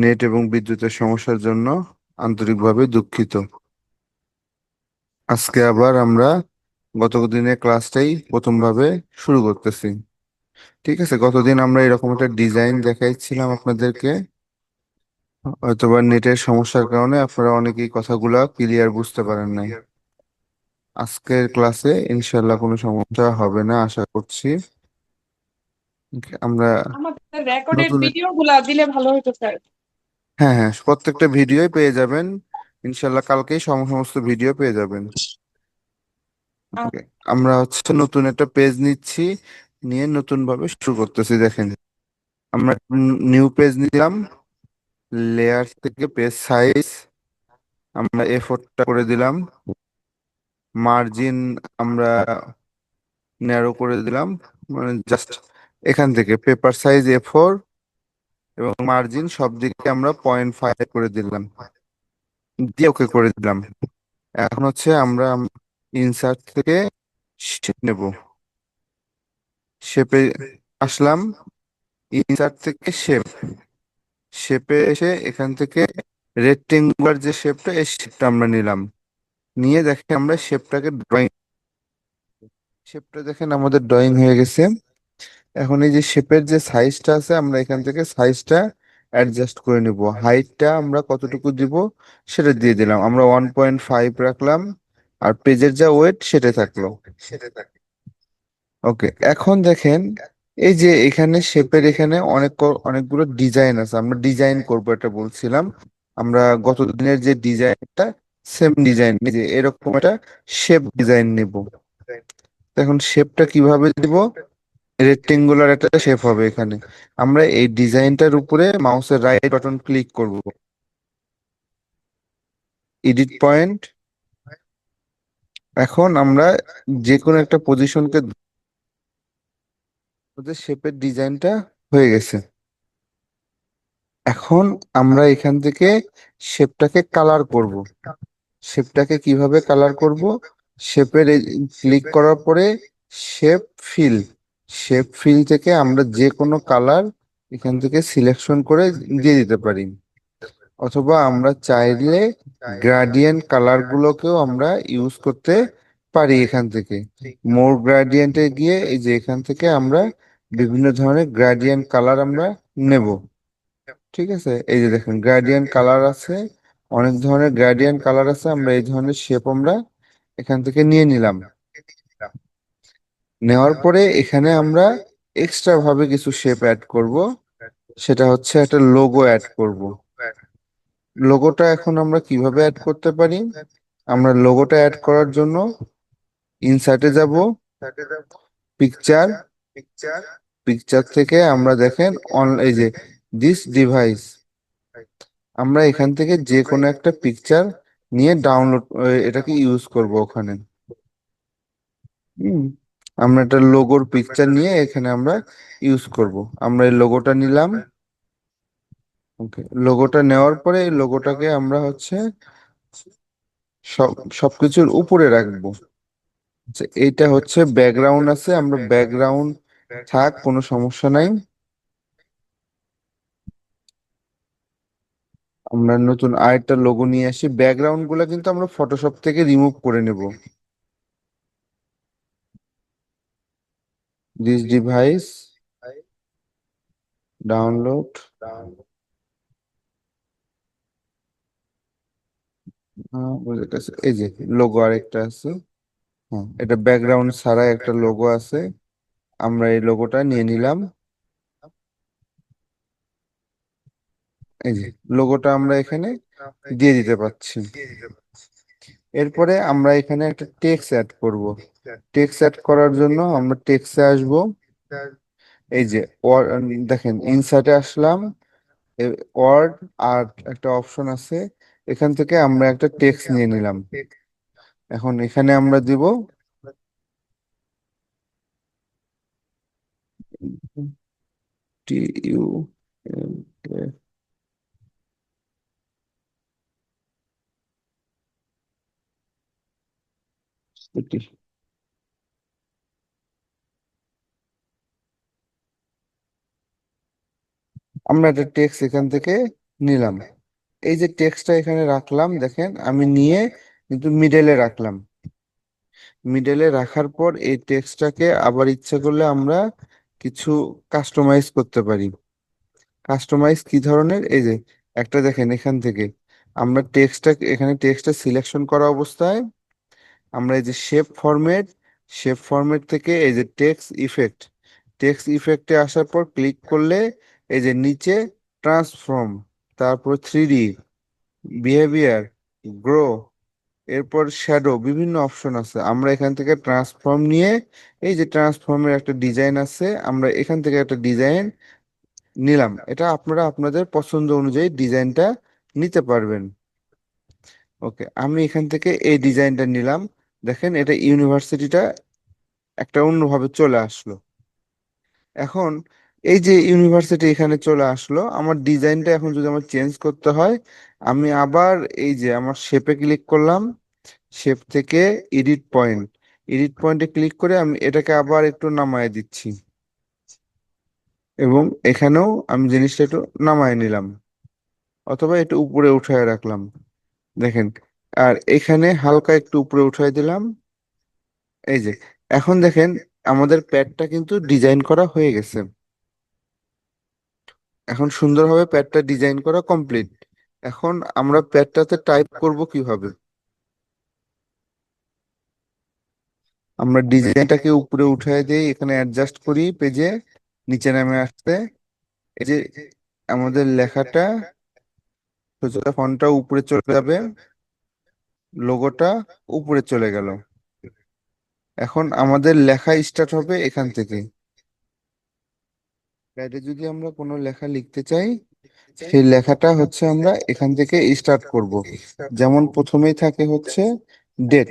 Net এবং বিদ্যুতের সমস্যার জন্য আন্তরিকভাবে দুঃখিত। আজকে আবার আমরা গত দিনের ক্লাসটাই প্রথমভাবে শুরু করতেছি। ঠিক আছে, গতদিন আমরা এরকম একটা ডিজাইন দেখাইছিলাম আপনাদেরকে। হয়তোবা নেটের সমস্যার কারণে আপনারা অনেকেই কথাগুলা ক্লিয়ার বুঝতে পারেন নাই। আজকের ক্লাসে ইনশাল্লাহ কোনো সমস্যা হবে না আশা করছি। আমরা আমাদের রেকর্ডেড নতুন ভিডিও গুলা দিলে ভালো হতো স্যার। হ্যাঁ হ্যাঁ, প্রত্যেকটা ভিডিওই পেয়ে যাবেন। ইনশাল্লাহ কালকেই সমস্ত ভিডিও পেয়ে যাবেন। Okay, আমরা নতুন একটা পেজ নিচ্ছি, নিয়ে নতুন ভাবে শুরু করতেছি। দেখেন, আমরা নিউ পেজ নিলাম, লেয়ার থেকে পেজ সাইজ আমরা A4 করে দিলাম, মার্জিন আমরা ন্যারো করে দিলাম, মানে জাস্ট এখান থেকে পেপার সাইজ A4 এবং মার্জিন সব দিকে আমরা 0.5 করে দিলাম, দিয়ে ওকে করে দিলাম। এখন আমরা ইনসার্ট থেকে শেপ নেব, শেপে আসলাম, ইনসার্ট থেকে শেপ, শেপে এসে এখান থেকে রেক্টেঙ্গুলার যে শেপটা, এই শেপটা আমরা নিলাম। নিয়ে দেখেন আমরা শেপটা দেখেন আমাদের ড্রয়িং হয়ে গেছে। এখন এই যে শেপের যে সাইজটা আছে, আমরা এখান থেকে সাইজটা অ্যাডজাস্ট করে নিব। হাইটটা আমরা কতটুকু দিব সেটা দিয়ে দিলাম, আমরা 1.5 রাখলাম, আর পেজের যা ওয়েট সেটা থাকলো। ওকে, এখন দেখেন এই যে এখানে শেপের এখানে অনেকগুলো ডিজাইন আছে, আমরা ডিজাইন করব এটা বলছিলাম। আমরা গত দিনের যে ডিজাইনটা, সেম ডিজাইন যে এরকম একটা শেপ ডিজাইন নিব। এখন শেপটা কিভাবে দিব? রেক্টেঙ্গুলার একটা শেপ হবে এখানে। আমরা এই ডিজাইনটার উপরে মাউসের রাইট বাটন ক্লিক করব, এডিট পয়েন্ট। এখন আমরা যে কোনো একটা পজিশনকে, শেপের ডিজাইনটা হয়ে গেছে। এখন আমরা এখান থেকে শেপটাকে কালার করব। শেপটাকে কিভাবে কালার করব? শেপের ক্লিক করার পরে শেপ ফিল, শেপ ফিল থেকে আমরা যে কোনো কালার এখান থেকে সিলেকশন করে দিয়ে দিতে পারি, অথবা আমরা চাইলে গ্রাডিয়েন্ট কালার গুলোকেও আমরা ইউজ করতে পারি। এখান থেকে মোর গ্রাডিয়েন্টে গিয়ে এই যে এখান থেকে আমরা বিভিন্ন ধরনের গ্রাডিয়েন্ট কালার আমরা নেব। ঠিক আছে, এই যে দেখেন গ্রেডিয়েন্ট কালার আছে, অনেক ধরনের গ্রেডিয়েন্ট কালার আছে। আমরা এই ধরনের শেপ আমরা এখান থেকে নিয়ে নিলাম। নেওয়ার পরে এখানে আমরা এক্সট্রা ভাবে কিছু শেপ অ্যাড করব, সেটা একটা লোগো অ্যাড করব। লোগোটা এখন আমরা কিভাবে অ্যাড করতে পারি? আমরা লোগোটা অ্যাড করার জন্য ইনসার্টে যাব, পিকচার, পিকচার থেকে আমরা দেখেন এই যে দিস ডিভাইস, আমরা এখান থেকে যে কোনো একটা পিকচার নিয়ে ডাউনলোড, এটাকে ইউজ করব ওখানে। হুম, আমরা একটা লোগোর পিকচার নিয়ে এখানে আমরা ইউজ করব। আমরা এই লোগোটা নিলাম। ওকে, লোগোটা নেওয়ার পরে এই লোগোটাকে আমরা সব সবকিছুর উপরে রাখবো। আচ্ছা, এইটা ব্যাকগ্রাউন্ড আছে, আমরা ব্যাকগ্রাউন্ড থাক, কোনো সমস্যা নাই। আমরা নতুন আরেকটা লোগো নিয়ে আসি। ব্যাকগ্রাউন্ড গুলা কিন্তু আমরা ফটোশপ থেকে রিমুভ করে নেব। দিস ডিভাইস ডাউনলোড, বুঝে গেছে। এই যে লোগো আরেকটা আছে, হ্যাঁ এটা ব্যাকগ্রাউন্ড ছাড়া একটা লোগো আছে, আমরা এই লোগোটা নিয়ে নিলাম। এই যে লোগোটা আমরা এখানে দিয়ে দিতে পারছি। এরপরে আমরা এখানে একটা টেক্সট অ্যাড করব। টেক্সট অ্যাড করার জন্য আমরা টেক্সটে আসব। এই যে দেখেন ইনসার্টে আসলাম, ওয়ার্ড আর একটা অপশন আছে, এখান থেকে আমরা একটা টেক্সট নিয়ে নিলাম। এখন এখানে আমরা দিব TUMF, আমরা একটা টেক্সট এখান থেকে নিলাম। এই যে টেক্সটটা এখানে রাখলাম, দেখেন আমি নিয়ে কিন্তু মিডলে রাখলাম। মিডলে রাখার পর এই টেক্সটটাকে আবার ইচ্ছা করলে আমরা কিছু কাস্টমাইজ করতে পারি। কাস্টমাইজ কি ধরনের, এই যে একটা দেখেন এখান থেকে আমরা টেক্সটটা, এখানে টেক্সটটা সিলেকশন করা অবস্থায় আমরা এই যে শেপ ফরম্যাট থেকে এই যে টেক্সট ইফেক্টে আসার পর ক্লিক করলে এই যে নিচে ট্রান্সফর্ম, তারপর 3D, বিহেভিয়ার, গ্রো, এরপর শ্যাডো, বিভিন্ন অপশন আছে। আমরা এখান থেকে ট্রান্সফর্ম নিয়ে এই যে ট্রান্সফর্মের একটা ডিজাইন আছে, আমরা এখান থেকে একটা ডিজাইন নিলাম। এটা আপনারা আপনাদের পছন্দ অনুযায়ী ডিজাইনটা নিতে পারবেন। ওকে, আমি এখান থেকে এই ডিজাইনটা নিলাম। দেখেন এটা ইউনিভার্সিটিটা একটা অন্যভাবে চলে আসলো। এখন এই যে ইউনিভার্সিটি এখানে চলে আসলো, আমার ডিজাইনটা এখন যদি আমার চেঞ্জ করতে হয়, আমি আবার এই যে আমার শেপে ক্লিক করলাম, শেপ থেকে এডিট পয়েন্টে ক্লিক করে আমি এটাকে আবার একটু নামায় দিচ্ছি, এবং এখানেও আমি জিনিসটা একটু নামায় নিলাম, অথবা একটু উপরে উঠায় রাখলাম। দেখেন, আর এখানে হালকা একটু উপরে উঠায় দিলাম। এই যে এখন দেখেন আমাদের প্যাডটা কিন্তু ডিজাইন করা হয়ে গেছে। এখন সুন্দরভাবে প্যাডটা ডিজাইন করা কমপ্লিট। এখন আমরা প্যাডটাতে টাইপ করব কিভাবে? আমরা ডিজাইনটাকে উপরে উঠায় দিই, এখানে অ্যাডজাস্ট করি পেজে, নিচে নামে আসতে এই যে আমাদের লেখাটা, সোজা ফন্টটা উপরে চলে যাবে, লোগোটা উপরে চলে গেল। এখন আমাদের লেখা স্টার্ট হবে এখান থেকে। প্যাডে যদি আমরা কোনো লেখা লিখতে চাই, সেই লেখাটা হচ্ছে আমরা এখান থেকে স্টার্ট করব। যেমন প্রথমেই থাকে হচ্ছে ডেট,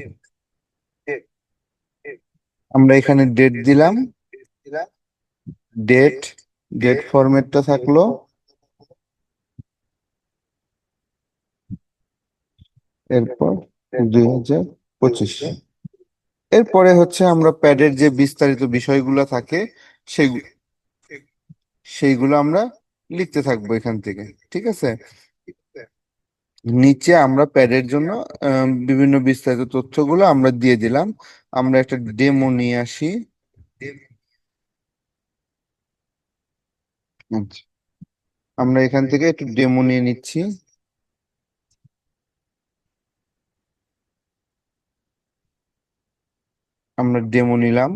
আমরা এখানে ডেট দিলাম, ডেট ডেট ফরম্যাটটা থাকলো, এরপর 2025। এরপরে হচ্ছে আমরা প্যাডের যে বিস্তারিত বিষয়গুলো থাকে সেগুলো সেইগুলো আমরা লিখতে থাকবো এখান থেকে। ঠিক আছে, নিচে আমরা প্যাডের জন্য বিভিন্ন বিস্তারিত তথ্যগুলো আমরা দিয়ে দিলাম। আমরা একটা ডেমো নিয়ে আসি। আচ্ছা, আমরা এখান থেকে একটু ডেমো নিয়ে নিচ্ছি। আমরা ডেমো নিলাম।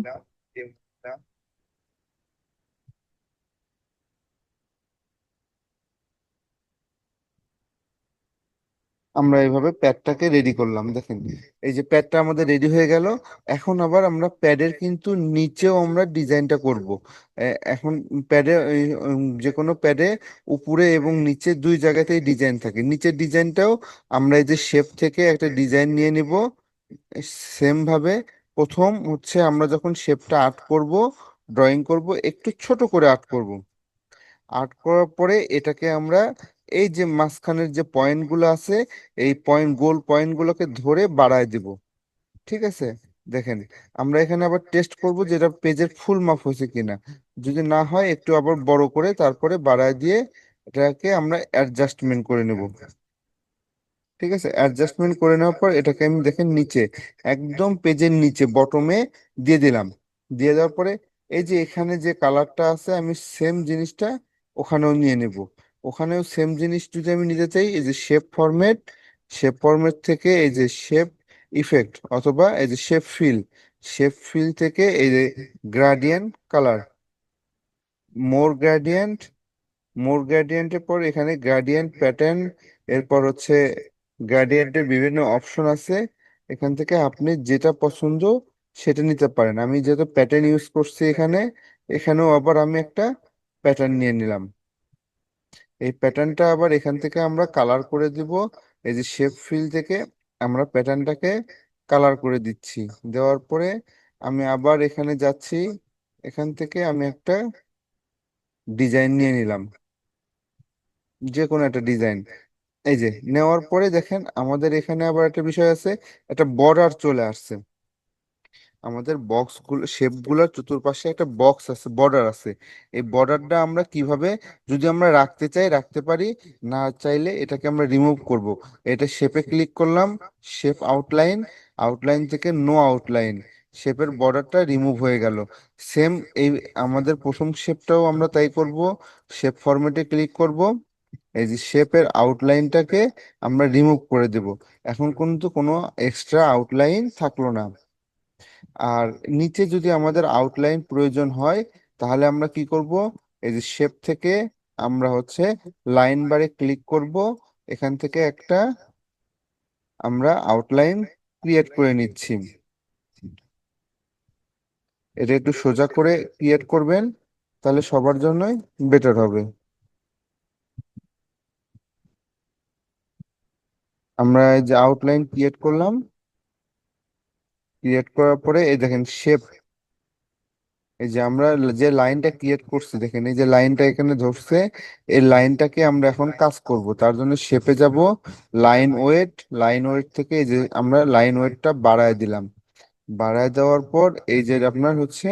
আমরা এইভাবে প্যাডটাকে রেডি করলাম, দেখেন এই যে প্যাডটা আমাদের রেডি হয়ে গেল। এখন আবার আমরা প্যাডের কিন্তু নিচেও আমরা ডিজাইনটা করব। এখন প্যাডে, যে কোনো প্যাডে উপরে এবং নিচে দুই জায়গাতেই ডিজাইন থাকে। নিচের ডিজাইনটাও আমরা এই যে শেপ থেকে একটা ডিজাইন নিয়ে নিব। সেম ভাবে প্রথম হচ্ছে আমরা যখন শেপটা আর্ট করব, ড্রয়িং করব, একটু ছোট করে আর্ট করব। আর্ট করার পরে এটাকে আমরা এই যে মাঝখানের যে পয়েন্ট গুলো আছে, এই গোল পয়েন্ট গুলোকে ধরে বাড়ায় দিব। ঠিক আছে, দেখেন আমরা এখানে আবার টেস্ট করব যে এটা পেজের ফুল মাপ হয়েছে কিনা। যদি না হয় একটু আবার বড় করে তারপরে বাড়ায় দিয়ে এটাকে আমরা অ্যাডজাস্টমেন্ট করে নেব। ঠিক আছে, অ্যাডজাস্টমেন্ট করে নেওয়ার পর এটাকে আমি দেখেন নিচে, একদম পেজের নিচে বটমে দিয়ে দিলাম। দিয়ে দেওয়ার পরে এই যে এখানে যে কালারটা আছে, আমি সেম জিনিসটা ওখানেও নিয়ে নেব। ওখানেও সেম জিনিস যদি আমি নিতে চাই, এই যে শেপ ফরম্যাট থেকে এই যে শেপ ইফেক্ট, অথবা এই যে শেপ ফিল থেকে এই যে গ্রাডিয়েন্ট কালার, মোর গ্রেডিয়েন্ট, গ্রেডিয়েন্টের পর এখানে গ্রেডিয়েন্ট প্যাটার্ন, এরপর হচ্ছে গ্রেডিয়েন্টের বিভিন্ন অপশন আছে। এখান থেকে আপনি যেটা পছন্দ সেটা নিতে পারেন। আমি যেহেতু প্যাটার্ন ইউজ করছি এখানে, এখানেও আবার আমি একটা প্যাটার্ন নিয়ে নিলাম। এই প্যাটার্নটা আবার এখান থেকে আমরা কালার করে দিব। এই যে শেপ ফিল থেকে আমরা প্যাটার্নটাকে কালার করে দিচ্ছি। দেওয়ার পরে আমি আবার এখানে যাচ্ছি, এখান থেকে আমি একটা ডিজাইন নিয়ে নিলাম, যে কোনো একটা ডিজাইন। এই যে নেওয়ার পরে দেখেন আমাদের এখানে আবার একটা বিষয় আছে, একটা বর্ডার চলে আসছে। আমাদের বক্স গুলো শেপ গুলোর চতুর্পাশে একটা বক্স আছে, বর্ডার আছে। এই বর্ডারটা আমরা কিভাবে, যদি আমরা রাখতে চাই রাখতে পারি, না চাইলে এটাকে আমরা রিমুভ করব। এটা শেপে ক্লিক করলাম, শেপ আউটলাইন, আউটলাইন থেকে নো আউটলাইন, শেপের বর্ডারটা রিমুভ হয়ে গেল। সেম এই আমাদের প্রথম শেপটাও আমরা তাই করব। শেপ ফরম্যাটে ক্লিক করব, এই যে শেপের আউটলাইনটাকে আমরা রিমুভ করে দেব। এখন কিন্তু কোনো এক্সট্রা আউটলাইন থাকলো না। আর নিচে যদি আমাদের আউটলাইন প্রয়োজন হয়, তাহলে আমরা কি করব, এই যে শেপ থেকে আমরা হচ্ছে লাইন বারে ক্লিক করব, এখান থেকে একটা আমরা আউটলাইন ক্রিয়েট করে নিচ্ছি। এটা একটু সোজা করে ক্রিয়েট করবেন, তাহলে সবার জন্যই বেটার হবে। আমরা এই যে আউটলাইন ক্রিয়েট করলাম, ক্রিয়েট করার পরে এই দেখেন শেপ, এই যে আমরা যে লাইনটা ক্রিয়েট করছি দেখেন, এই যে লাইনটা এখানে ধরছে, এই লাইনটাকে আমরা এখন কাজ করব। তার জন্য শেপে যাব, লাইন ওয়েট, লাইন ওয়েট থেকে এই যে আমরা লাইন ওয়েটটা বাড়ায় দিলাম। বাড়ায় দেওয়ার পর এই যে আপনার হচ্ছে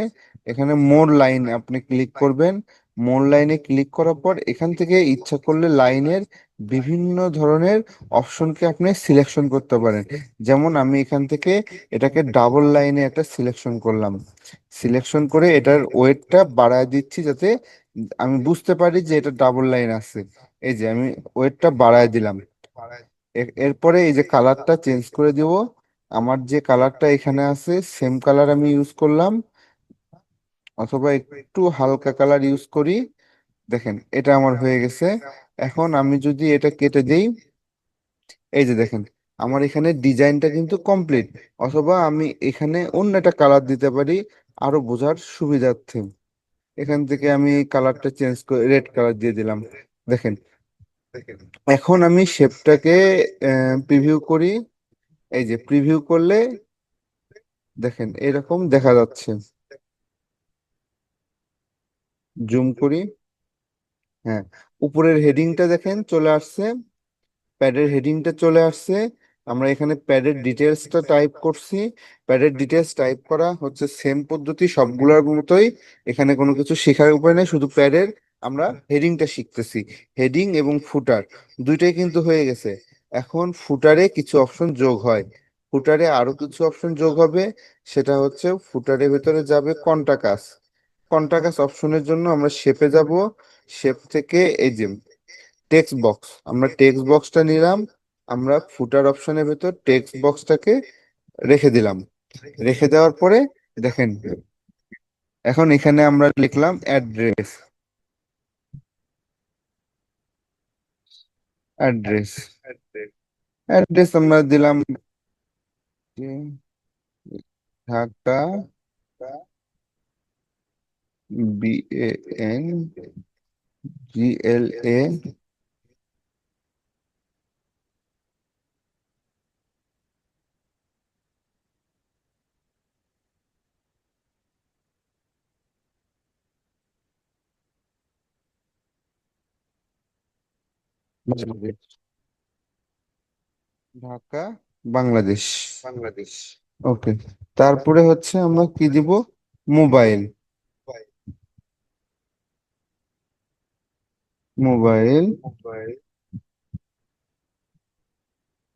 এখানে মোর লাইন আপনি ক্লিক করবেন। মোর লাইনে ক্লিক করার পর এখান থেকে ইচ্ছা করলে লাইনের বিভিন্ন ধরনের অপশনকে আপনি সিলেকশন করতে পারেন। যেমন আমি এখান থেকে এটাকে ডাবল লাইনে একটা সিলেকশন করলাম। সিলেকশন করে এটার ওয়েটটা বাড়ায় দিচ্ছি, যাতে আমি বুঝতে পারি যে এটা ডাবল লাইন আছে। এই যে আমি ওয়েটটা বাড়ায় দিলাম। এরপরে এই যে কালারটা চেঞ্জ করে দিব। আমার যে কালারটা এখানে আছে সেম কালার আমি ইউজ করলাম, অথবা একটু হালকা কালার ইউজ করি। দেখেন এটা আমার হয়ে গেছে। এখন আমি যদি এটা কেটে দেই, এই যে দেখেন আমার এখানে ডিজাইনটা কিন্তু কমপ্লিট। অথবা আমি এখানে অন্য একটা কালার দিতে পারি আরো বোঝার সুবিধার্থে। এখান থেকে আমি কালারটা চেঞ্জ করে রেড কালার দিয়ে দিলাম। দেখেন এখন আমি শেপটাকে প্রিভিউ করি। এই যে প্রিভিউ করলে দেখেন এরকম দেখা যাচ্ছে। জুম করি, হ্যাঁ, উপরের হেডিংটা দেখেন চলে আসছে, প্যাডের হেডিংটা চলে আসছে। আমরা এখানে প্যাডের ডিটেলসটা টাইপ করছি। প্যাডের ডিটেলস টাইপ করা হচ্ছে সেম পদ্ধতি সবগুলোর মতোই। এখানে কোনো কিছু শেখার উপায় নেই, শুধু প্যাডের আমরা হেডিংটা শিখতেছি। হেডিং এবং ফুটার দুইটাই কিন্তু হয়ে গেছে। এখন ফুটারে কিছু অপশন যোগ হয়, ফুটারে আরো কিছু অপশন যোগ হবে। সেটা হচ্ছে ফুটারের ভেতরে যাবে কন্টাকাস। কন্টাকাস অপশনের জন্য আমরা শেপে যাব, শেপ থেকে এই যে টেক্সট বক্স, আমরা টেক্সট বক্সটা নিলাম, আমরা ফুটার অপশনের ভেতর টেক্সট বক্সটাকে রেখে দিলাম। রেখে দেওয়ার পরে দেখেন এখন এখানে আমরা লিখলাম অ্যাড্রেস, অ্যাড্রেস, অ্যাড্রেস আমরা দিলাম যে ঢাকা, BANGLA, বাংলাদেশ, ঢাকা, বাংলাদেশ, বাংলাদেশ। ওকে, তারপরে হচ্ছে আমরা কি দিব, মোবাইল, মোবাইল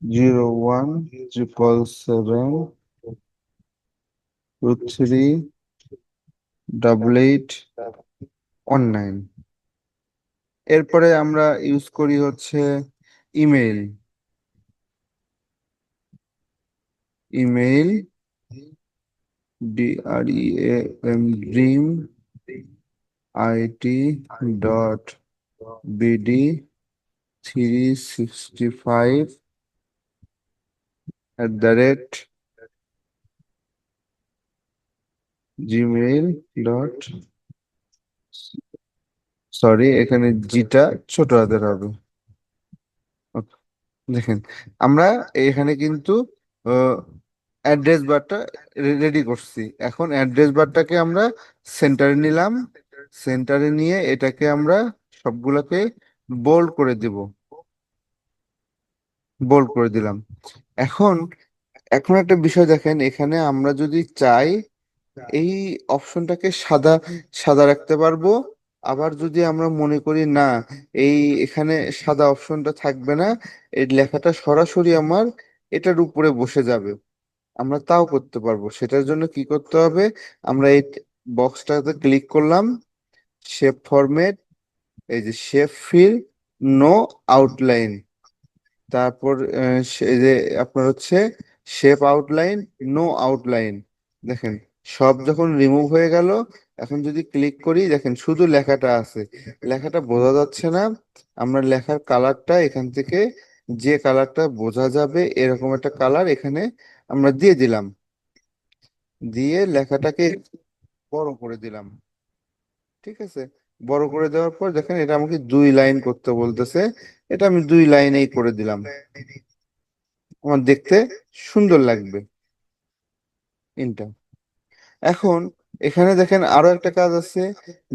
01 237 23 88 19। এরপরে আমরা ইউজ করি হচ্ছে email, email DREAM IT.BD365 sorry, এখানে জিটা ছোট হাতের হবে। Okay, দেখেন আমরা এখানে কিন্তু অ্যাড্রেস বারটা রেডি করছি। এখন অ্যাড্রেস বারটাকে আমরা সেন্টারে নিলাম, সেন্টারে নিয়ে এটাকে আমরা সবগুলোকে বোল্ড করে দিব, বোল্ড করে দিলাম। এখন এখন একটা বিষয় দেখেন, এখানে আমরা যদি চাই এই অপশনটাকে সাদা সাদা রাখতে পারবো। আবার যদি আমরা মনে করি না, এই এখানে সাদা অপশনটা থাকবে না, এই লেখাটা সরাসরি আমার এটার উপরে বসে যাবে, আমরা তাও করতে পারবো। সেটার জন্য কি করতে হবে, আমরা এই বক্সটাতে ক্লিক করলাম, শেপ ফরম্যাট, এই যে শেপ ফিল, নো আউটলাইন, তারপর এই যে আপনার হচ্ছে শেপ আউটলাইন, নো আউটলাইন। দেখেন সব যখন রিমুভ হয়ে গেল, এখন যদি ক্লিক করি দেখেন শুধু লেখাটা আছে, লেখাটা বোঝা যাচ্ছে না। আমরা লেখার কালারটা এখান থেকে, যে কালারটা বোঝা যাবে এরকম একটা কালার এখানে আমরা দিয়ে দিলাম, দিয়ে লেখাটাকে বড় করে দিলাম। ঠিক আছে, বড় করে দেওয়ার পর দেখেন এটা আমাকে 2 লাইন করতে বলতেছে, এটা আমি 2 লাইনেই করে দিলাম, আমার দেখতে সুন্দর লাগবে ইনটা। এখন এখানে দেখেন আরো একটা কাজ আছে,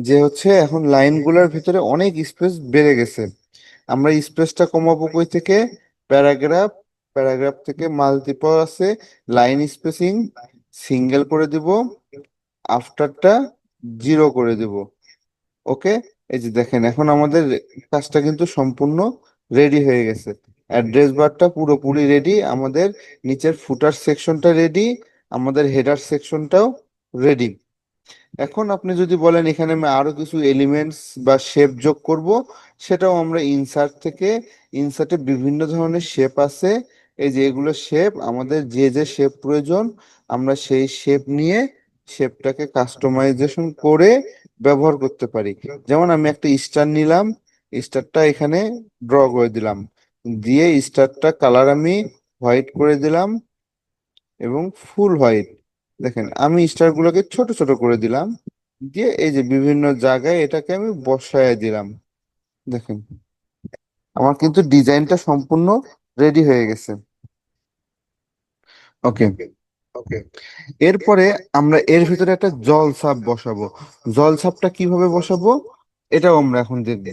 যে হচ্ছে এখন লাইনগুলোর ভিতরে অনেক স্পেস বেড়ে গেছে। আমরা স্পেসটা কমাবো কই থেকে, প্যারাগ্রাফ, প্যারাগ্রাফ থেকে মাল্টিপল আছে, লাইন স্পেসিং সিঙ্গেল করে দিব, আফটারটা 0 করে দিব। ওকে, এই যে দেখেন এখন আমাদের কাজটা কিন্তু সম্পূর্ণ রেডি হয়ে গেছে। অ্যাড্রেস বারটা পুরোপুরি রেডি, আমাদের নিচের ফুটার সেকশনটা রেডি, আমাদের হেডার সেকশনটাও রেডি। এখন আপনি যদি বলেন এখানে আমি আরো কিছু এলিমেন্টস বা শেপ যোগ করব, সেটাও আমরা ইনসার্ট থেকে, ইনসার্টে বিভিন্ন ধরনের শেপ আছে, এই যে এগুলো শেপ, আমাদের যে যে শেপ প্রয়োজন আমরা সেই শেপ নিয়ে শেপটাকে কাস্টমাইজেশন করে ব্যবহার করতে পারি। যেমন আমি একটা স্টার নিলাম, স্টারটা এখানে ড্র করে দিলাম, দিয়ে স্টারটা কালার আমি হোয়াইট করে দিলাম এবং ফুল হোয়াইট। দেখেন আমি স্টার গুলোকে ছোট ছোট করে দিলাম, দিয়ে এই যে বিভিন্ন জায়গায় এটাকে আমি বসায় দিলাম। দেখেন আমার কিন্তু ডিজাইনটা সম্পূর্ণ রেডি হয়ে গেছে। ওকে, এরপরে আমরা এর ভিতরে একটা জল ছাপ বসাবো। জল ছাপটা কিভাবে বসাবো এটাও আমরা এখন দেখবো।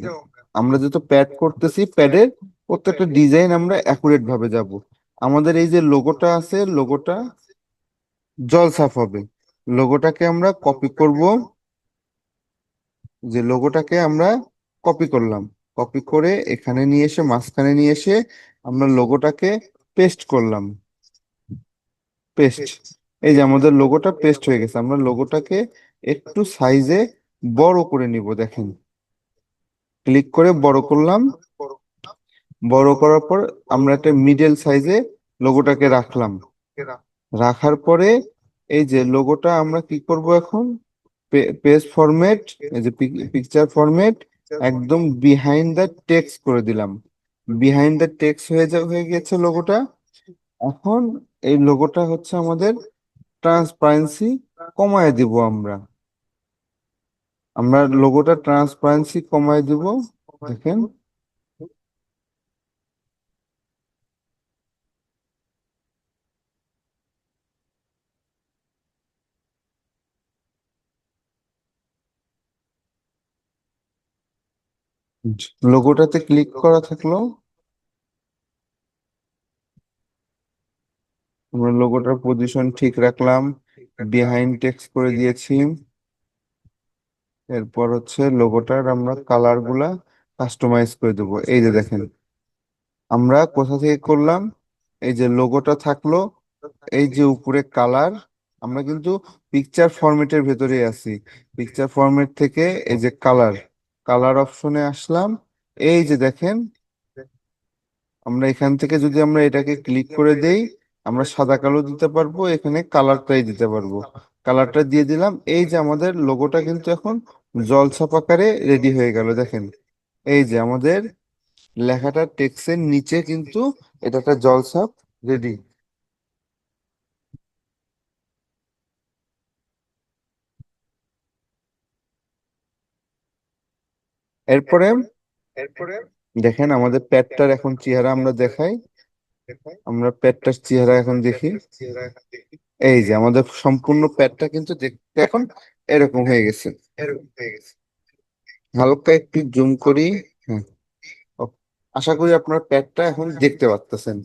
আমরা যেহেতু প্যাড করতেছি, প্যাডের প্রত্যেকটা ডিজাইন আমরা অ্যাকুরেট ভাবে যাব। আমাদের এই যে লোগোটা আছে, লোগোটা জল ছাপ হবে। লোগোটাকে আমরা কপি করব, যে লোগোটাকে আমরা কপি করলাম, কপি করে এখানে নিয়ে এসে মাঝখানে নিয়ে এসে আমরা লোগোটাকে পেস্ট করলাম, পেস্ট। এই যে আমাদের লোগোটা পেস্ট হয়ে গেছে, আমরা লোগোটাকে একটু সাইজে বড় করে নিব। দেখেন ক্লিক করে বড় করলাম, বড় করার পর আমরা একটা মিডল সাইজে লোগোটাকে রাখলাম। রাখার পরে এই যে লোগোটা আমরা কি করব এখন, পেজ ফরম্যাট, এই যে পিকচার ফরম্যাট, একদম বিহাইন্ড দ্য টেক্সট করে দিলাম। বিহাইন্ড দ্য টেক্সট হয়ে গেছে লোগোটা। এখন এই লোগোটা হচ্ছে আমাদের ট্রান্সপারেন্সি কমায় দিব আমরা, আমরা লোগোটা ট্রান্সপারেন্সি কমায় দিব। দেখেন লোগোটাতে ক্লিক করা থাকলো, আমরা লোগোটার পজিশন ঠিক রাখলাম, বিহাইন্ড টেক্সট করে দিয়েছি। এরপর হচ্ছে লোগোটার আমরা কালার গুলা কাস্টমাইজ করে দেবো। এই যে দেখেন আমরা কোথা থেকে করলাম, এই যে লোগোটা থাকলো, এই যে উপরে কালার, আমরা কিন্তু পিকচার ফরম্যাটের ভেতরে আছি। পিকচার ফরম্যাট থেকে এই যে কালার, কালার অপশনে আসলাম। এই যে দেখেন আমরা এখান থেকে যদি আমরা এটাকে ক্লিক করে দেই, আমরা সাদা কালো দিতে পারবো, এখানে কালারটাই দিতে পারবো। কালারটা দিয়ে দিলাম, এই যে আমাদের লোগোটা কিন্তু এখন জলছাপ আকারে রেডি হয়ে গেল। দেখেন এই যে আমাদের লেখাটা টেক্সটের নিচে কিন্তু এটা একটা জলছাপ রেডি। এরপরে দেখেন আমাদের প্যাডটার এখন চেহারা আমরা দেখাই, আমরা প্যাডটার চেহারা এখন দেখি। এই যে আমাদের সম্পূর্ণ প্যাডটা কিন্তু দেখতে এখন এরকম হয়ে গেছে। হালকা একটু জুম করি। হ্যাঁ, ও, আশা করি আপনার প্যাডটা এখন দেখতে পাচ্ছেন।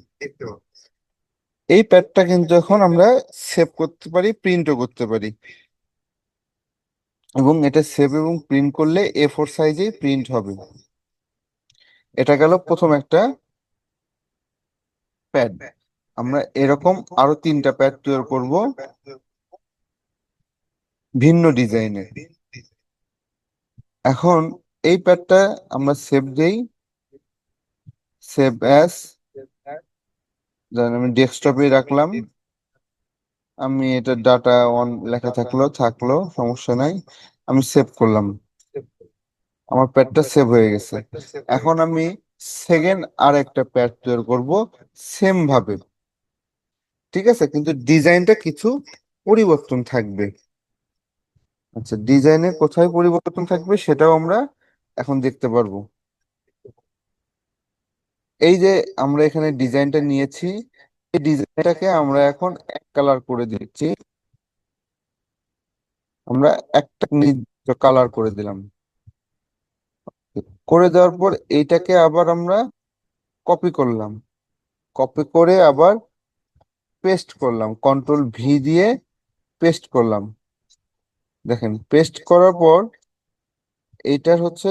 এই প্যাডটা কিন্তু এখন আমরা সেভ করতে পারি, প্রিন্টও করতে পারি, এবং এটা সেভ এবং প্রিন্ট করলে A4 সাইজে প্রিন্ট হবে। এটা গেল প্রথম একটা প্যাড। আমরা এরকম আরো 3টা প্যাড তৈরি করব ভিন্ন ডিজাইনের। এখন এই প্যাডটা আমরা সেভ দেই, সেভ অ্যাজ, আমি ডেস্কটপে রাখলাম। আমি এটা ডাটা অন লেখা থাকলো থাকলো, সমস্যা নাই। আমি সেভ করলাম, আমার প্যাডটা সেভ হয়ে গেছে। এখন আমি সেকেন্ড আর একটা প্যাড তৈরি করব সেম ভাবে, ঠিক আছে, কিন্তু ডিজাইনটা কিছু পরিবর্তন থাকবে। আচ্ছা, ডিজাইনের কোথায় পরিবর্তন থাকবে সেটাও আমরা এখন দেখতে পারবো। এই যে আমরা এখানে ডিজাইনটা নিয়েছি, এই ডিজাইনটাকে আমরা এখন এক কালার করে দিচ্ছি। আমরা একটা নির্দিষ্ট কালার করে দিলাম। করে দেওয়ার পর এইটাকে আবার আমরা কপি করলাম, কপি করে আবার পেস্ট করলাম, কন্ট্রোল V দিয়ে পেস্ট করলাম। দেখেন, পেস্ট করার পর এইটার হচ্ছে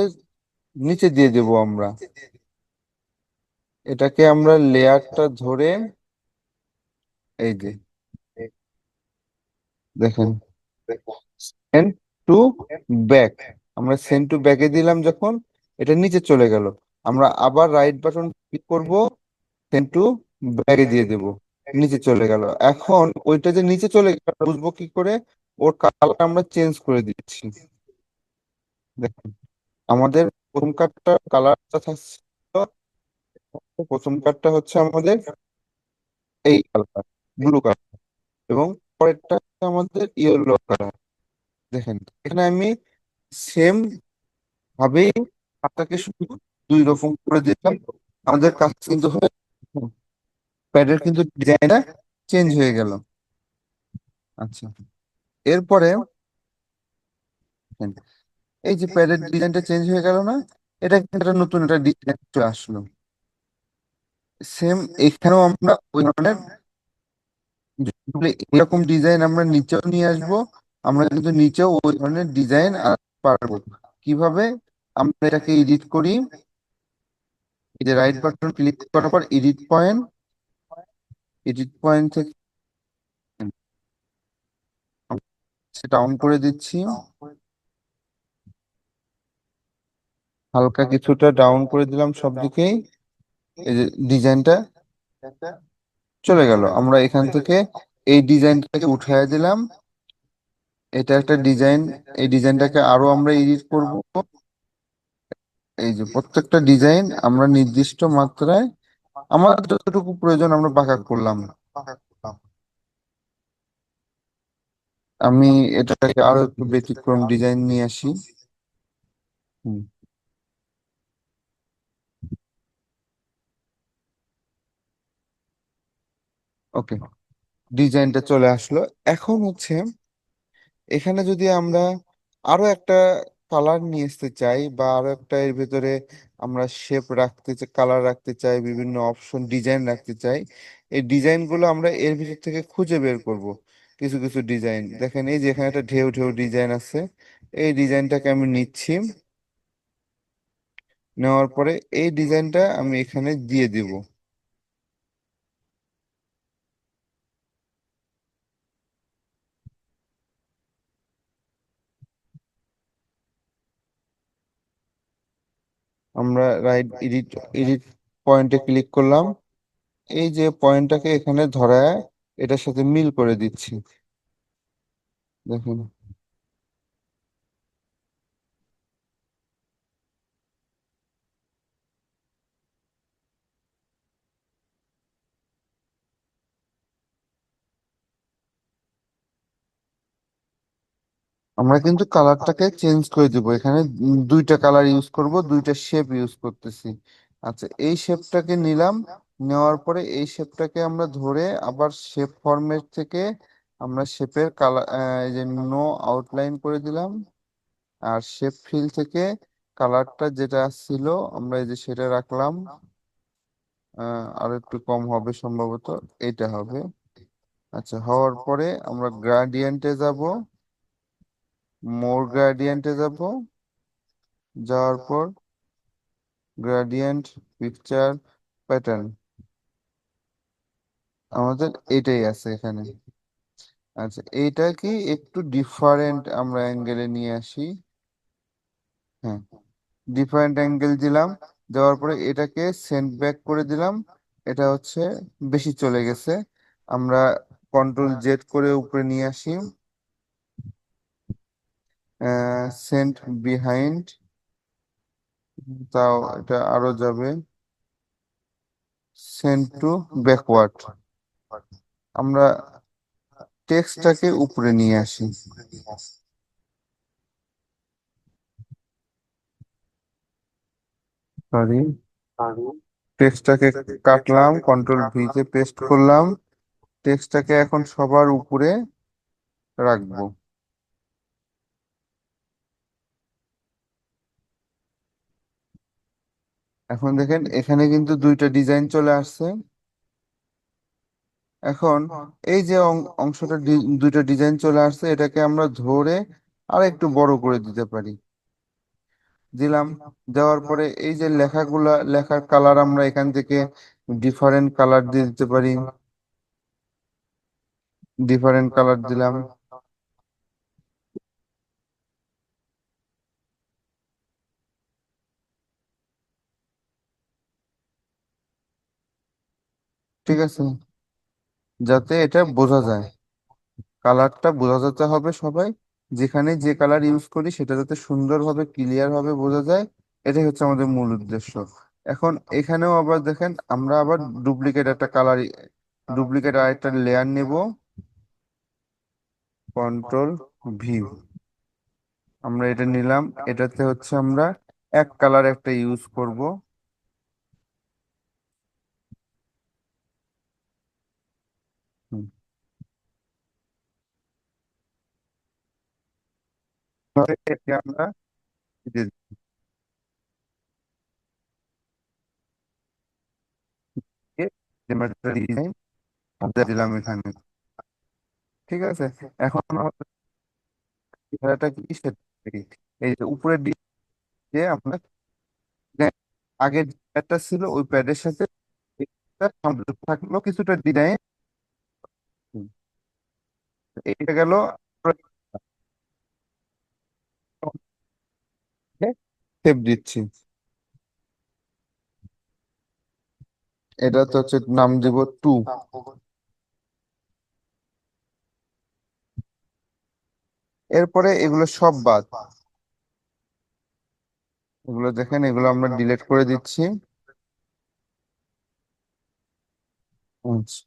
নিচে দিয়ে দেব আমরা। এটাকে আমরা লেয়ারটা ধরে, এই যে দেখেন, সেন্ড টু ব্যাক, আমরা সেন্ড টু ব্যাকে দিলাম। যখন এটা নিচে চলে গেল, আমরা আবার রাইট বাটন ক্লিক করব, সেন্ড টু ব্যাকে দিয়ে দেব, নিচে চলে গেল। এখন ওইটা যে নিচে চলে গেল বুঝবো কি করে? ওর কালার আমরা চেঞ্জ করে দিচ্ছি। দেখেন, আমাদের প্রথম কার্ডটা কালারটা থাকছে, প্রথম কার্ডটা হচ্ছে আমাদের এই কালার, ব্লু কালার, এবং পরেরটা হচ্ছে আমাদের ইয়েলো কালার। দেখেন, এখানে আমি সেম ভাবেই আপনাকে শুধু 2 রকম করে দিলাম, আমাদের কাজ কিন্তু প্যাডের কিন্তু ডিজাইনটা চেঞ্জ হয়ে গেল। আচ্ছা, এরপরে দেখেন, এই যে প্যাডের ডিজাইনটা চেঞ্জ হয়ে গেল না, এটা কিন্তু একটা নতুন একটা ডিজাইন চলে আসলো। সেম এখানেও আমরা ওই ধরনের এরকম ডিজাইন আমরা নিচেও নিয়ে আসবো। আমরা কিন্তু নিচেও ওই ধরনের ডিজাইন পারবো। কিভাবে? আমরা এটাকে এডিট করি, এই যে রাইট বাটন ক্লিক করার পর এডিট পয়েন্ট, এডিট পয়েন্ট থেকে সেটা অন করে দিচ্ছি, হালকা কিছুটা ডাউন করে দিলাম সব দিকেই। এই যে ডিজাইনটা চলে গেল, আমরা এখান থেকে এই ডিজাইনটাকে উঠিয়ে দিলাম। এটা একটা ডিজাইন, এই ডিজাইনটাকে আরো আমরা এডিট করব। এই যে প্রত্যেকটা ডিজাইন আমরা নির্দিষ্ট মাত্রায় আমাদের যতটুকু প্রয়োজন আমরা বাঁকা করলাম। আমি এটাকে আরো একটু ব্যতিক্রম ডিজাইন নিয়ে আসি। হুম, ওকে, ডিজাইনটা চলে আসলো। এখন হচ্ছে এখানে যদি আমরা আরো একটা কালার নিয়ে আসতে চাই, বা আরো একটা এর ভিতরে আমরা শেপ রাখতে চাই, কালার রাখতে চাই, বিভিন্ন অপশন ডিজাইন রাখতে চাই, এই ডিজাইন গুলো আমরা এর ভিতর থেকে খুঁজে বের করব। কিছু কিছু ডিজাইন দেখেন, এই যে এখানে একটা ঢেউ ঢেউ ডিজাইন আছে, এই ডিজাইনটাকে আমি নিচ্ছি। নেওয়ার পরে এই ডিজাইনটা আমি এখানে দিয়ে দিব। আমরা রাইট এডিট, এডিট পয়েন্টে ক্লিক করলাম, এই যে পয়েন্টটাকে এখানে ধরায় এটার সাথে মিল করে দিচ্ছি। দেখুন, আমরা কিন্তু কালারটাকে চেঞ্জ করে দিব এখানে। 2টা কালার ইউজ করব, 2টা শেপ ইউজ করতেছি। আচ্ছা, এই শেপটাকে নিলাম, নেওয়ার পরে এই শেপটাকে আমরা ধরে আবার শেপ ফরম্যাট থেকে আমরা শেপের কালার, এই যে নো আউটলাইন করে দিলাম। আর শেপ ফিল থেকে কালারটা যেটা ছিল আমরা এই যে সেটা রাখলাম। আর একটু কম হবে সম্ভবত, এটা হবে। আচ্ছা, হওয়ার পরে আমরা গ্রাডিয়েন্টে যাব, মোর গ্রাডিয়েন্টে যাব, যাওয়ার পর গ্রাডিয়েন্ট পিকচার প্যাটার্ন, আমাদের এটাই আছে এখানে। আচ্ছা, এইটা কি একটু ডিফারেন্ট আমরা অ্যাঙ্গেলে নিয়ে আসি। হ্যাঁ, ডিফারেন্ট অ্যাঙ্গেল দিলাম, দেওয়ার পরে এটাকে সেন্ট ব্যাক করে দিলাম। এটা হচ্ছে বেশি চলে গেছে, আমরা কন্ট্রোল জেড করে উপরে নিয়ে আসি। সেন্ট বিহাইন্ড, তাও এটা আরো যাবে। সেন্ট টু ব্যাকওয়ার্ড, আমরা টেক্সটটাকে উপরে নিয়ে আসি। সরি, টেক্সটটাকে কাটলাম, কন্ট্রোল ভি তে পেস্ট করলাম। টেক্সটটাকে এখন সবার উপরে রাখবো। এখন দেখেন এখানে কিন্তু দুইটা ডিজাইন চলে আসছে। এখন এই যে অংশটা দুইটা ডিজাইন চলে আসছে, এটাকে আমরা ধরে আর একটু বড় করে দিতে পারি। দিলাম, দেওয়ার পরে এই যে লেখাগুলা, লেখার কালার আমরা এখান থেকে ডিফারেন্ট কালার দিয়ে দিতে পারি। ডিফারেন্ট কালার দিলাম। ঠিক আছে, যাতে এটা বোঝা যায়, কালারটা বোঝা যেতে হবে সবাই, যেখানে যে কালার ইউজ করি সেটা যাতে সুন্দরভাবে ক্লিয়ার ভাবে বোঝা যায়। এটাই হচ্ছে আমাদের মূল উদ্দেশ্য। এখন এখানেও আবার দেখেন, আমরা আবার ডুপ্লিকেট একটা কালার, ডুপ্লিকেট আরেকটা লেয়ার নেব, কন্ট্রোল ভি, আমরা এটা নিলাম। এটাতে হচ্ছে আমরা এক কালার একটা ইউজ করব। হুম। তাহলে এটাকে আমরা ডিজাইন দিলাম এখানে। ঠিক আছে, এখন আমাদের চেহারাটা কি সেটা দেখি। এই যে উপরের দিকে আমরা আগের যে প্যাডটা ছিল ওই প্যাডের সাথে এটা সংযুক্ত থাকলো কিছুটা ডিজাইন। এটা গেল, সেভ দিচ্ছি। এটা তো হচ্ছে নাম দিব টু। এরপরে এগুলো সব বাদ, এগুলো দেখেন, এগুলো আমরা ডিলিট করে দিচ্ছি। আচ্ছা,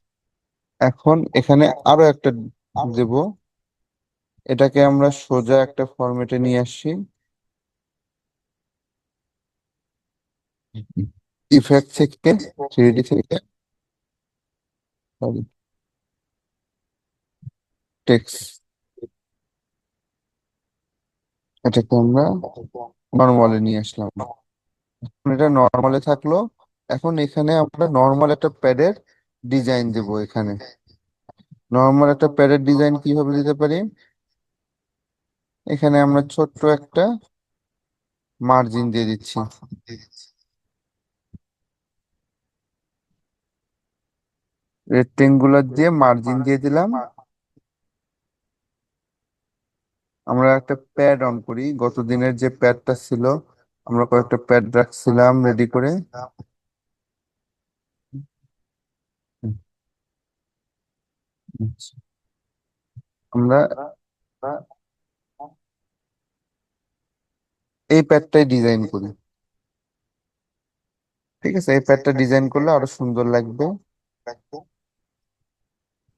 এখন এখানে আরো একটা দেব, এটাকে আমরা সোজা একটা ফরম্যাটে নিয়ে আসি। ইফেক্ট থেকে, থ্রিডি থেকে, টেক্সট, এটাকে আমরা নর্মালে নিয়ে আসলাম। এখন এটা নর্মালে থাকলো। এখন এখানে আমরা নর্মাল একটা প্যাডের ডিজাইন দেব এখানে। নর্মাল একটা প্যাডের ডিজাইন কিভাবে দিতে পারি, এখানে আমরা ছোট্ট একটা মার্জিন দিয়ে দিচ্ছি। রেক্টেঙ্গুলার দিয়ে মার্জিন দিয়ে দিলাম। আমরা একটা প্যাড অন করি, গত দিনের যে প্যাডটা ছিল, আমরা কয়েকটা প্যাড রাখছিলাম রেডি করে। আচ্ছা, আমরা এই প্যাডটাই ডিজাইন করি। ঠিক আছে, এই প্যাডটা ডিজাইন করলে আরো সুন্দর লাগবে।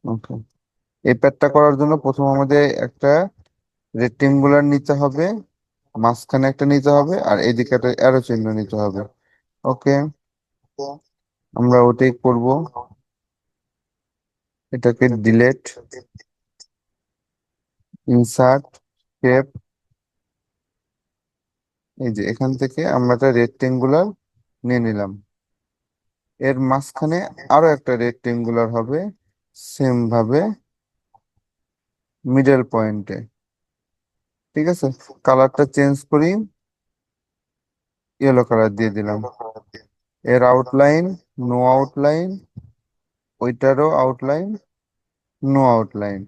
ওকে, এই প্যাডটা করার জন্য প্রথম আমাদের একটা রেক্টেঙ্গুলার নিতে হবে, মাঝখানে একটা নিতে হবে, আর এদিকে একটা অ্যারো চিহ্ন নিতে হবে। ওকে, আমরা ওটাই করব। এটাকে ডিলেট, ইনসার্ট, শেপ, এই যে এখান থেকে আমরা একটা রেক্টেঙ্গুলার নিয়ে নিলাম। এর মাঝখানে আরো একটা রেক্টেঙ্গুলার হবে সেম ভাবে মিডল পয়েন্টে। ঠিক আছে, কালারটা চেঞ্জ করি, ইয়েলো কালার দিয়ে দিলাম। এর আউটলাইন নো আউটলাইন, ওইটারও আউটলাইন নো আউটলাইন,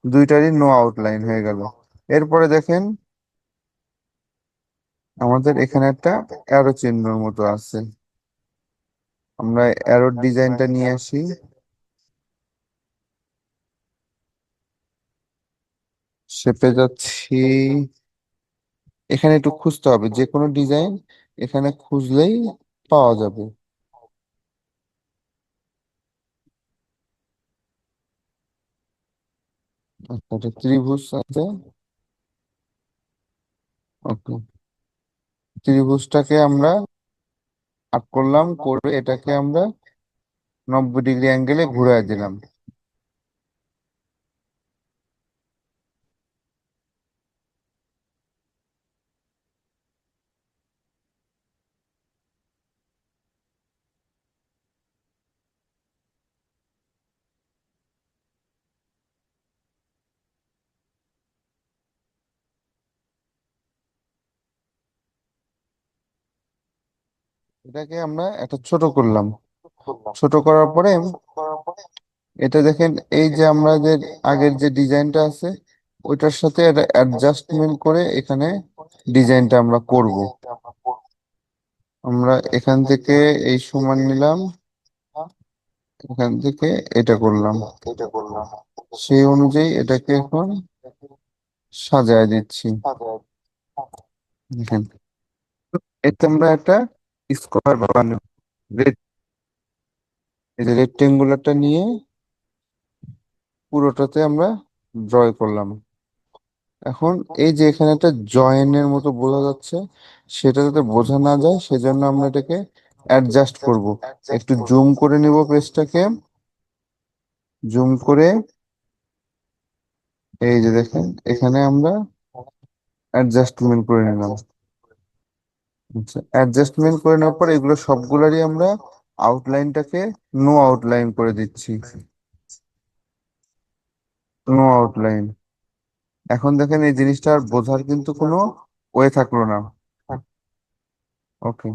দুইটারই নো আউটলাইন হয়ে গেল। এরপরে দেখেন আমাদের এখানে একটা অ্যারো চিহ্নের মতো আছে, আমরা অ্যারোর ডিজাইনটা নিয়ে আসি। শেপে যাচ্ছি, এখানে একটু খুঁজতে হবে, যে কোনো ডিজাইন এখানে খুঁজলেই পাওয়া যাবে। আচ্ছা, এটা ত্রিভুজ আছে। ওকে, ত্রিভুজটাকে আমরা আট করলাম, করে এটাকে আমরা 90 ডিগ্রি অ্যাঙ্গেলে ঘুরিয়ে দিলাম। এটাকে আমরা একটা ছোট করলাম, ছোট করার পরে এটা দেখেন, এই যে আমাদের আগের যে ডিজাইনটা আছে ওইটার সাথে এটা অ্যাডজাস্টমেন্ট করে এখানে ডিজাইনটা আমরা করব। আমরা এখান থেকে এই সমান নিলাম, এখান থেকে এটা করলাম, সেই অনুযায়ী এটাকে এখন সাজায় দিচ্ছি। দেখেন, এতে আমরা একটা স্কোয়ার বানাবো। রেড, এই যে রেক্টেঙ্গুলারটা নিয়ে পুরোটাতে আমরা ড্রয় করলাম। এখন এই যে এখানে একটা জয়েনের মতো বোঝা যাচ্ছে, সেটা যাতে বোঝা না যায় সেজন্য আমরা এটাকে অ্যাডজাস্ট করব। একটু জুম করে নিব পেজটাকে, জুম করে এই যে দেখেন এখানে আমরা অ্যাডজাস্টমেন্ট করে নিলাম। আচ্ছা, অ্যাডজাস্টমেন্ট করে নেওয়ার পর এগুলো সবগুলারই আমরা আউটলাইনটাকে নো আউটলাইন করে দিচ্ছি, নো আউটলাইন। এখন দেখেন এই জিনিসটা আর বোঝার কিন্তু কোনো ওয়ে থাকলো না। ওকে,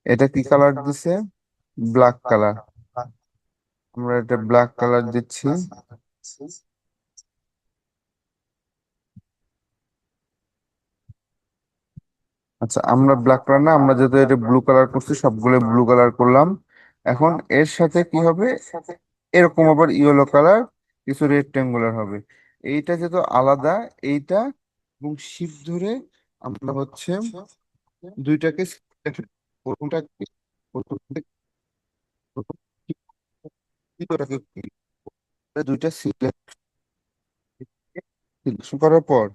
এটা কি কালার দিছে? Black colour. আমরা এটা ব্ল্যাক কালার দিচ্ছি। আচ্ছা, আমরা ব্ল্যাক কালার না, আমরা যেহেতু এটা ব্লু কালার করছি সবগুলো ব্লু কালার করলাম। এখন এর সাথে কি হবে, এরকম আবার ইয়েলো কালার কিছু রেক্টেঙ্গুলার হবে। এইটা যেহেতু আলাদা, এইটা এবং শিফট ধরে আমরা হচ্ছে দুইটাকে প্রথমটাকে প্রথমটাকে দ্বিতীয়টাকে দুইটা সিলেকশন করার পর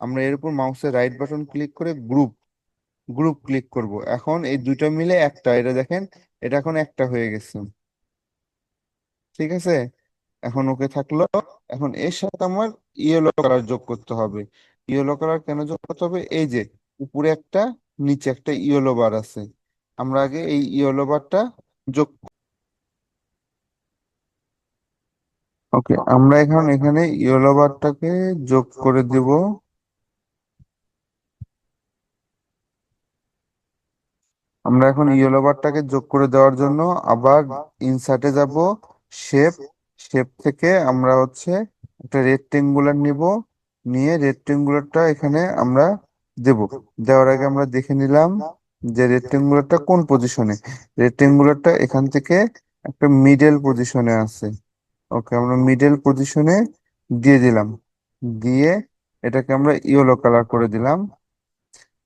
আমরা এর উপর মাউসের রাইট বাটন ক্লিক করে গ্রুপ গ্রুপ ক্লিক করব। এখন এই দুইটা মিলে একটা, এটা দেখেন এটা এখন একটা হয়ে গেছে। ঠিক আছে, এখন ওকে থাকলো। এখন এর সাথে আমার ইয়েলো কালার যোগ করতে হবে। ইয়েলো কালার কেন যোগ করতে হবে? এই যে উপরে একটা নিচে একটা ইয়েলো বার আছে, আমরা আগে এই ইয়েলো বারটা যোগ। ওকে, আমরা এখন এখানে ইয়েলো বারটাকে যোগ করে দিব। আমরা এখন ইয়েলো বারটাকে যোগ করে দেওয়ার জন্য আবার ইনসার্টে যাব, শেপ, শেপ থেকে আমরা হচ্ছে একটা রেক্টেঙ্গুলার নিব, নিয়ে রেক্টেঙ্গুলারটা এখানে আমরা দেব। দেওয়ার আগে আমরা দেখে নিলাম যে রেক্টেঙ্গুলারটা কোন পজিশনে। রেক্টেঙ্গুলারটা এখান থেকে একটা মিডল পজিশনে আছে। ওকে, আমরা মিডল পজিশনে দিয়ে দিলাম, দিয়ে এটাকে আমরা ইয়েলো কালার করে দিলাম।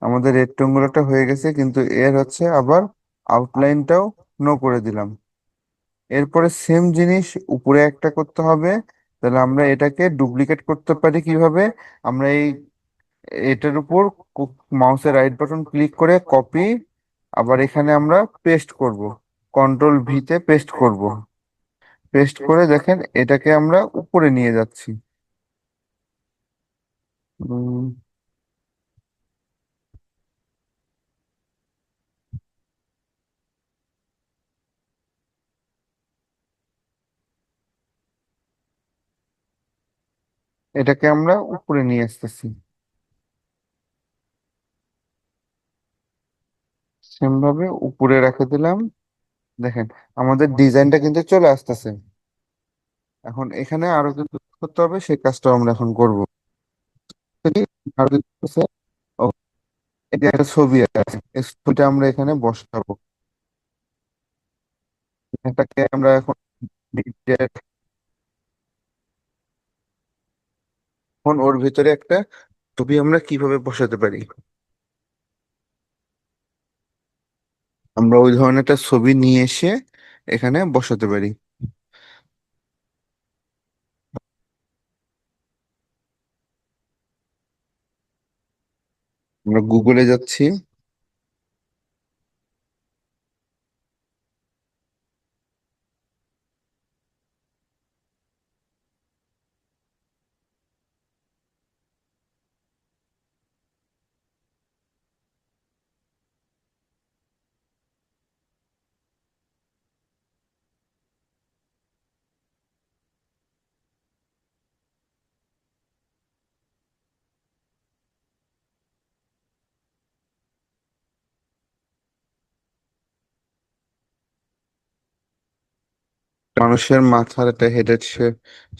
আমাদের রেক্টেঙ্গুলারটা হয়ে গেছে, কিন্তু এর হচ্ছে আবার আউটলাইনটাও নো করে দিলাম। এরপরে সেম জিনিস উপরে একটা করতে হবে। তাহলে আমরা এটাকে ডুপ্লিকেট করতে পারি কিভাবে? আমরা এটার উপর মাউসের রাইট বাটন ক্লিক করে কপি, আবার এখানে আমরা পেস্ট করব, কন্ট্রোল ভিতে পেস্ট করব। পেস্ট করে দেখেন এটাকে আমরা উপরে নিয়ে যাচ্ছি। উম, এটাকে আমরা উপরে নিয়ে আসতেছি। সেম ভাবে উপরে রেখে দিলাম। দেখেন আমাদের ডিজাইনটা কিন্তু চলে আসতেছে। এখন এখানে আরো কিছু করতে হবে, সেই কাজটা আমরা এখন করবো। ঠিক? আরো কিছু আছে। ও, এটা একটা ছবি আছে, এই ছবিটা আমরা এখানে বসাবো। এটাকে আমরা এখন এখন ওর ভিতরে একটা ছবি আমরা কিভাবে বসাতে পারি, আমরা ওই ধরনের একটা ছবি নিয়ে এসে এখানে বসাতে পারি। আমরা গুগলে যাচ্ছি। মানুষের মাথার একটা হেডের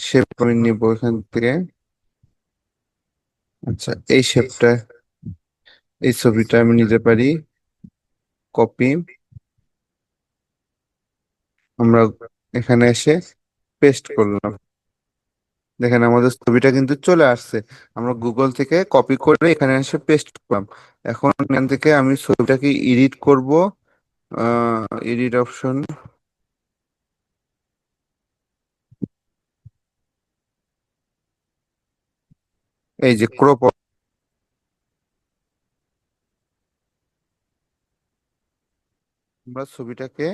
শেপ আমি নিব এখান থেকে। আচ্ছা, এই শেপটা, এই ছবিটা আমি নিতে পারি। কপি, আমরা এখানে এসে পেস্ট করলাম। দেখেন আমাদের ছবিটা কিন্তু চলে আসছে। আমরা গুগল থেকে কপি করে এখানে এসে পেস্ট করলাম। এখন এখান থেকে আমি ছবিটাকে এডিট করব। এডিট অপশন, এই যে ক্রপ। আমরা ছবিটাকে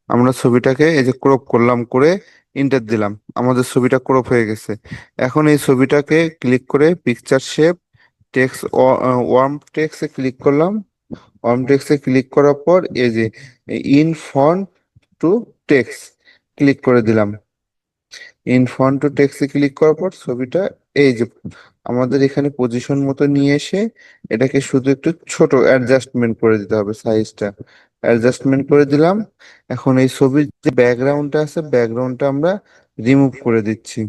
আমরা ছবিটাকে এই যে ক্রপ করলাম, করে ইন্টার দিলাম, আমাদের ছবিটা ক্রপ হয়ে গেছে। এখন এই ছবিটাকে ক্লিক করে পিকচার শেপ, টেক্সট, ওয়ার্ম টেক্সটে ক্লিক করলাম। ওয়ার্ম টেক্সটে ক্লিক করার পর এই যে in front to text click করে দিলাম। ইন ফন্ট টু টেক্সটে ক্লিক করার পর ছবিটা এই যে আমাদের এখানে পজিশন মতো নিয়ে এসে এটাকে শুধু একটু ছোট অ্যাডজাস্টমেন্ট করে দিতে হবে, সাইজটা অ্যাডজাস্টমেন্ট করে দিলাম। এখন এই ছবির যে ব্যাকগ্রাউন্ডটা আছে, ব্যাকগ্রাউন্ডটা আমরা রিমুভ করে দিচ্ছি।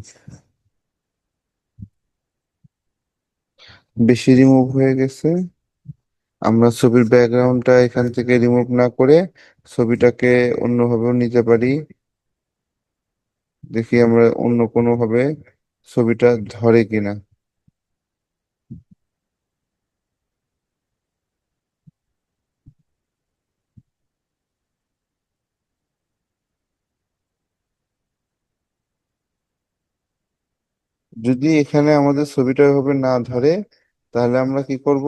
বেশি রিমুভ হয়ে গেছে। আমরা ছবির ব্যাকগ্রাউন্ডটা এখান থেকে রিমুভ না করে ছবিটাকে অন্যভাবেও নিতে পারি। দেখি আমরা অন্য কোনো ভাবে ছবিটা ধরে কিনা। যদি এখানে আমাদের ছবিটা এভাবে না ধরে, তাহলে আমরা কি করব,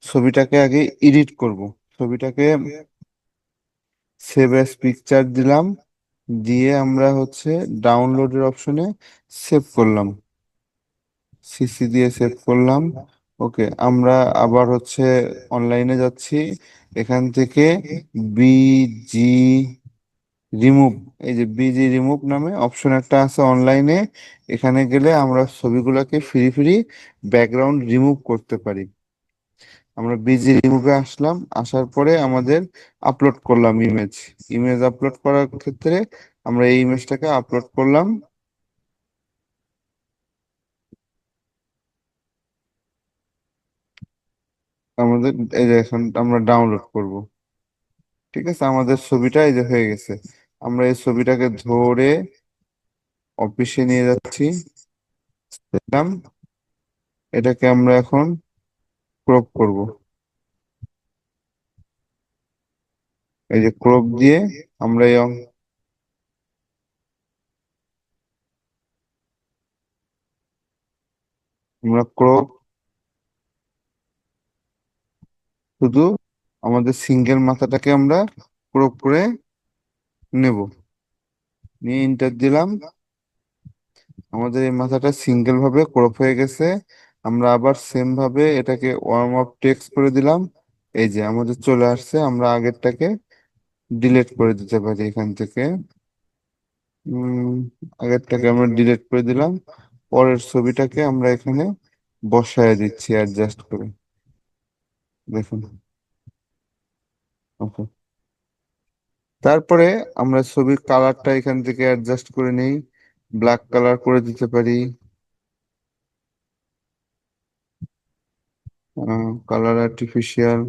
ছবিটাকে আগে এডিট করব। ছবিটাকে সেভ অ্যাজ পিকচার দিলাম, দিয়ে আমরা হচ্ছে ডাউনলোডের অপশনে সেভ করলাম, সিসি দিয়ে সেভ করলাম। ওকে, আমরা আবার হচ্ছে অনলাইনে যাচ্ছি। এখান থেকে বিজি রিমুভ, এই যে বিজি রিমুভ নামে অপশন একটা আছে অনলাইনে। এখানে গেলে আমরা ছবিগুলোকে ফ্রি ফ্রি ব্যাকগ্রাউন্ড রিমুভ করতে পারি। আমরা বিজি রিমুভে আসলাম, আসার পরে আমাদের আপলোড করলাম ইমেজ। ইমেজ আপলোড করার ক্ষেত্রে আমরা এই ইমেজটাকে আপলোড করলাম। আমাদের এই যে এখন আমরা ডাউনলোড করব। ঠিক আছে, আমাদের ছবিটা এই যে হয়ে গেছে। আমরা এই ছবিটাকে ধরে অফিসে নিয়ে যাচ্ছি, দেখলাম। এটাকে আমরা এখন ক্রপ করব। এই যে ক্রপ দিয়ে আমরা আমরা ক্রপ শুধু আমাদের সিঙ্গেল মাথাটাকে আমরা ক্রপ করে নেব, নিয়ে ইন্টার দিলাম। আমাদের এই মাথাটা সিঙ্গেল ভাবে ক্রপ হয়ে গেছে। আমরা আবার সেম ভাবে এটাকে ওয়ার্ম আপ টেক্সট করে দিলাম। এই যে আমাদের চলে আসছে। আমরা আগেরটাকে ডিলিট করে দিতে পারি এখান থেকে। উম আগেরটাকে আমরা ডিলিট করে দিলাম, পরের ছবিটাকে আমরা এখানে বসায় দিচ্ছি অ্যাডজাস্ট করে, দেখুন। ওকে, তারপরে আমরা ছবির কালারটা এখান থেকে অ্যাডজাস্ট করে নেই, ব্ল্যাক কালার করে দিতে পারি। Colour artificial.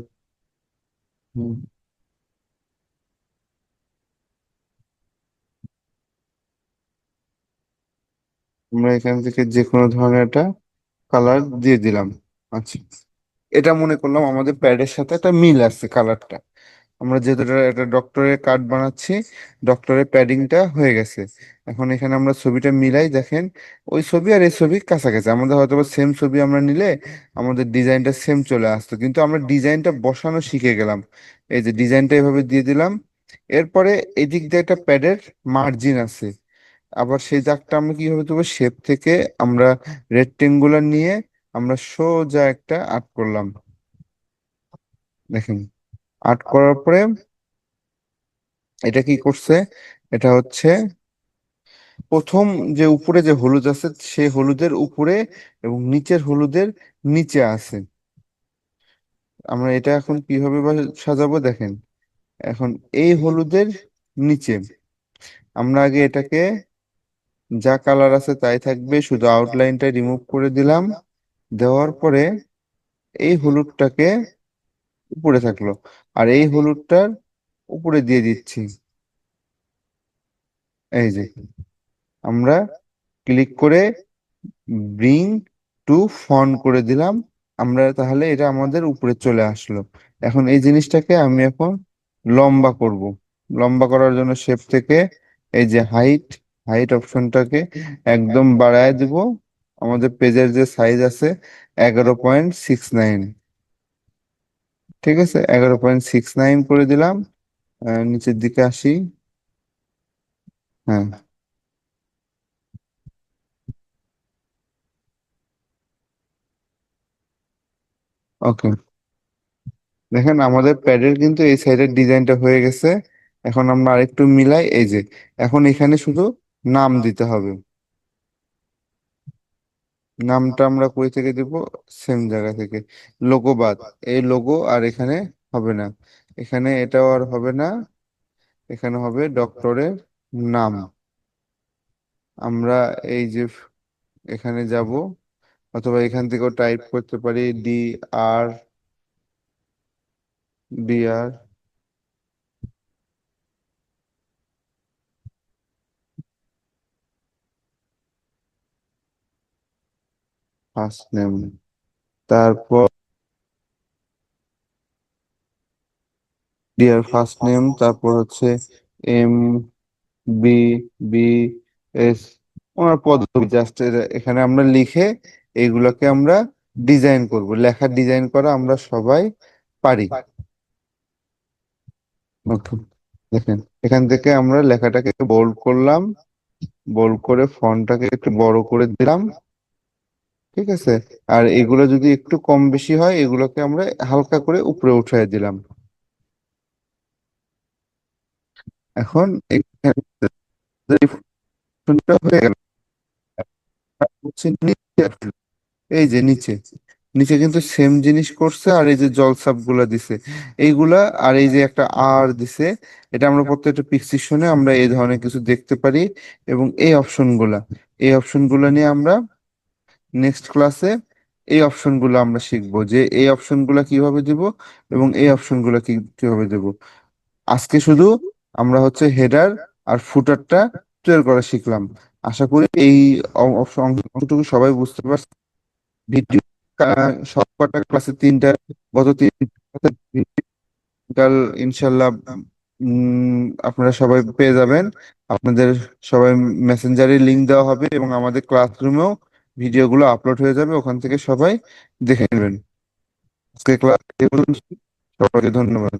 আমরা এখান থেকে যে কোনো ধরনের একটা কালার দিয়ে দিলাম। আচ্ছা, এটা মনে করলাম আমাদের প্যাডের সাথে একটা মিল আছে কালারটা। আমরা যেহেতু এটা একটা ডক্টরের কার্ড বানাচ্ছি, ডক্টরের প্যাডিংটা হয়ে গেছে। এখন এখানে আমরা ছবিটা মিলাই, দেখেন ওই ছবি আর এই ছবি কাছাকাছি। আমাদের হয়তো সেম ছবি আমরা নিলে আমাদের ডিজাইনটা সেম চলে আসতো, কিন্তু আমরা ডিজাইনটা বসানো শিখে গেলাম। এই যে ডিজাইনটা এভাবে দিয়ে দিলাম। এরপরে এই দিক দিয়ে একটা প্যাডের মার্জিন আছে, আবার সেই দাগটা আমরা কিভাবে দেবো, শেপ থেকে আমরা রেক্টেঙ্গুলার নিয়ে আমরা সোজা একটা আর্ট করলাম, দেখেন। আর্ট করার পরে এটা কি করছে, এটা হচ্ছে প্রথম যে উপরে যে হলুদ আছে সেই হলুদের উপরে এবং নিচের হলুদের নিচে আছে। আমরা এটা এখন কিভাবে সাজাবো, দেখেন। এখন এই হলুদের নিচে আমরা আগে এটাকে যা কালার আছে তাই থাকবে, শুধু আউটলাইনটা রিমুভ করে দিলাম। দেওয়ার পরে এই হলুদটাকে উপরে থাকলো, আর এই হলুদটার উপরে দিয়ে দিচ্ছি। এই যে আমরা ক্লিক করে ব্রিং টু ফন করে দিলাম, আমরা তাহলে এটা আমাদের উপরে চলে আসলো। এখন এই জিনিসটাকে আমি এখন লম্বা করব। লম্বা করার জন্য শেপ থেকে এই যে হাইট, হাইট অপশনটাকে একদম বাড়ায় দিব। আমাদের পেজের যে সাইজ আছে 11.69, ঠিক আছে, 11.69 করে দিলাম। নিচের দিকে আসি। হ্যাঁ, ওকে, দেখেন আমাদের প্যাডের কিন্তু এই সাইডের ডিজাইনটা হয়ে গেছে। এখন আমরা আরেকটু মিলাই, এই যে এখন এখানে শুধু নাম দিতে হবে। নামটা আমরা কই থেকে দিব, সেম জায়গা থেকে। লোগো বাদ, এই লোগো আর এখানে হবে না, এখানে এটাও আর হবে না, এখানে হবে ডক্টরের নাম। আমরা এই যে এখানে যাব, অথবা এখান থেকেও টাইপ করতে পারি আর আর ফার্স্ট নেম, তারপর ডিয়ার ফার্স্ট নেম, তারপর হচ্ছে MBBS, ওনার পদবি জাস্ট এখানে আমরা লিখে এইগুলোকে আমরা ডিজাইন করব। লেখা ডিজাইন করা আমরা সবাই পারি। Okay, দেখেন এখান থেকে আমরা লেখাটাকে বোল্ড করলাম, বোল্ড করে ফন্টটাকে একটু বড় করে দিলাম, ঠিক আছে। আর এগুলো যদি একটু কম বেশি হয় এগুলোকে আমরা হালকা করে উপরে উঠাই দিলাম। এখন এখানে হয়ে গেল, হচ্ছে নিচে আসলো। এই যে নিচে, নিচে কিন্তু সেম জিনিস করছে, আর এই যে জলসাপ গুলা দিছে এইগুলা, আর এই যে একটা আর দিছে, এটা আমরা প্রত্যেকটা পিক্সিশনে আমরা এই ধরনের কিছু দেখতে পারি। এবং এই অপশন গুলা নিয়ে আমরা নেক্সট ক্লাসে এই অপশন গুলো আমরা শিখবো, যে এই অপশন গুলা কিভাবে দিব এবং এই অপশন গুলা কিভাবে দেব। আজকে শুধু আমরা হচ্ছে হেডার আর ফুটারটা তৈরি করা শিখলাম। আশা করি এই অংশটুকু সবাই বুঝতে পারছে। ভিডিও সবকটা ক্লাসে তিনটা, গত তিন কাল ইনশাল্লাহ আপনারা সবাই পেয়ে যাবেন। আপনাদের সবাই মেসেঞ্জারে লিংক দেওয়া হবে এবং আমাদের ক্লাসরুমেও ভিডিওগুলো আপলোড হয়ে যাবে, ওখান থেকে সবাই দেখে নেবেন। আজকে ক্লাস সবাইকে ধন্যবাদ।